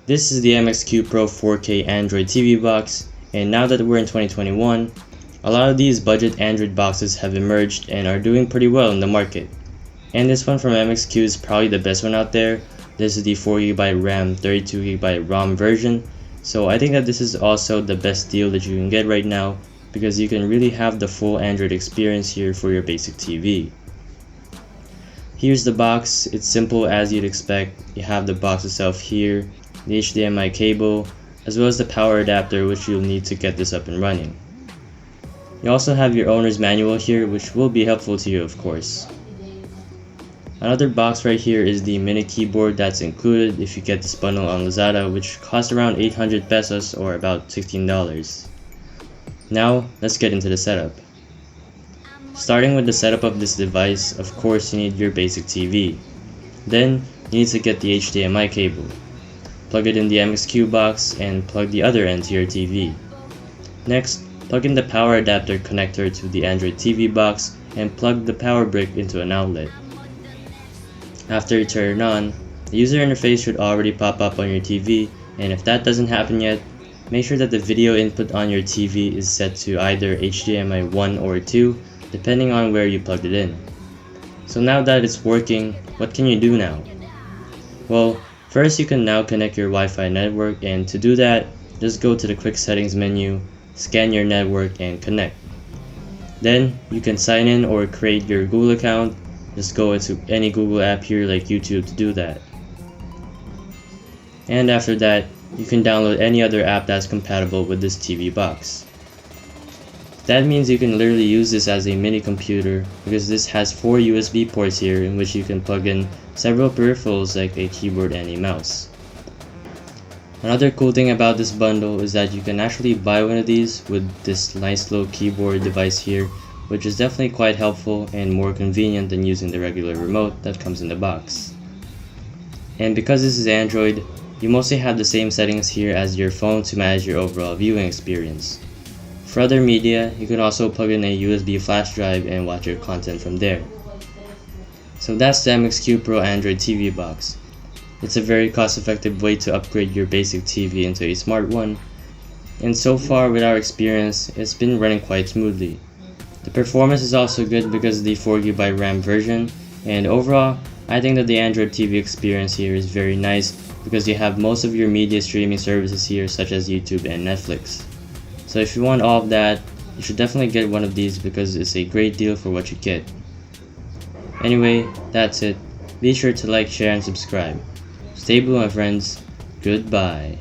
This is the MXQ Pro 4K Android TV box, and now that we're in 2021, a lot of these budget Android boxes have emerged and are doing pretty well in the market. And this one from MXQ is probably the best one out there. This is the 4GB RAM, 32GB ROM version, so I think that this is also the best deal that you can get right now because you can really have the full Android experience here for your basic TV. Here's the box. It's simple as you'd expect. You have the box itself here, the HDMI cable, as well as the power adapter which you'll need to get this up and running. You also have your owner's manual here, which will be helpful to you, of course. Another box right here is the mini keyboard that's included if you get this bundle on Lazada, which costs around 800 pesos or about $16. Now, let's get into the setup. Starting with the setup of this device, of course you need your basic TV. Then, you need to get the HDMI cable. Plug it in the MXQ box and plug the other end to your TV. Next, plug in the power adapter connector to the Android TV box and plug the power brick into an outlet. After you turn it on, the user interface should already pop up on your TV, and if that doesn't happen yet, make sure that the video input on your TV is set to either HDMI 1 or 2, depending on where you plugged it in. So now that it's working, what can you do now? Well, first you can now connect your Wi-Fi network, and to do that, just go to the quick settings menu, scan your network and connect. Then you can sign in or create your Google account. Just go into any Google app here like YouTube to do that. And after that, you can download any other app that's compatible with this TV box. That means you can literally use this as a mini computer because this has 4 USB ports here in which you can plug in several peripherals like a keyboard and a mouse. Another cool thing about this bundle is that you can actually buy one of these with this nice little keyboard device here, which is definitely quite helpful and more convenient than using the regular remote that comes in the box. And because this is Android, you mostly have the same settings here as your phone to manage your overall viewing experience. For other media, you can also plug in a USB flash drive and watch your content from there. So that's the MXQ Pro Android TV box. It's a very cost-effective way to upgrade your basic TV into a smart one, and so far with our experience, it's been running quite smoothly. The performance is also good because of the 4GB RAM version, and overall, I think that the Android TV experience here is very nice because you have most of your media streaming services here such as YouTube and Netflix. So if you want all of that, you should definitely get one of these because it's a great deal for what you get. Anyway, that's it. Be sure to like, share, and subscribe. Stay blue, my friends. Goodbye.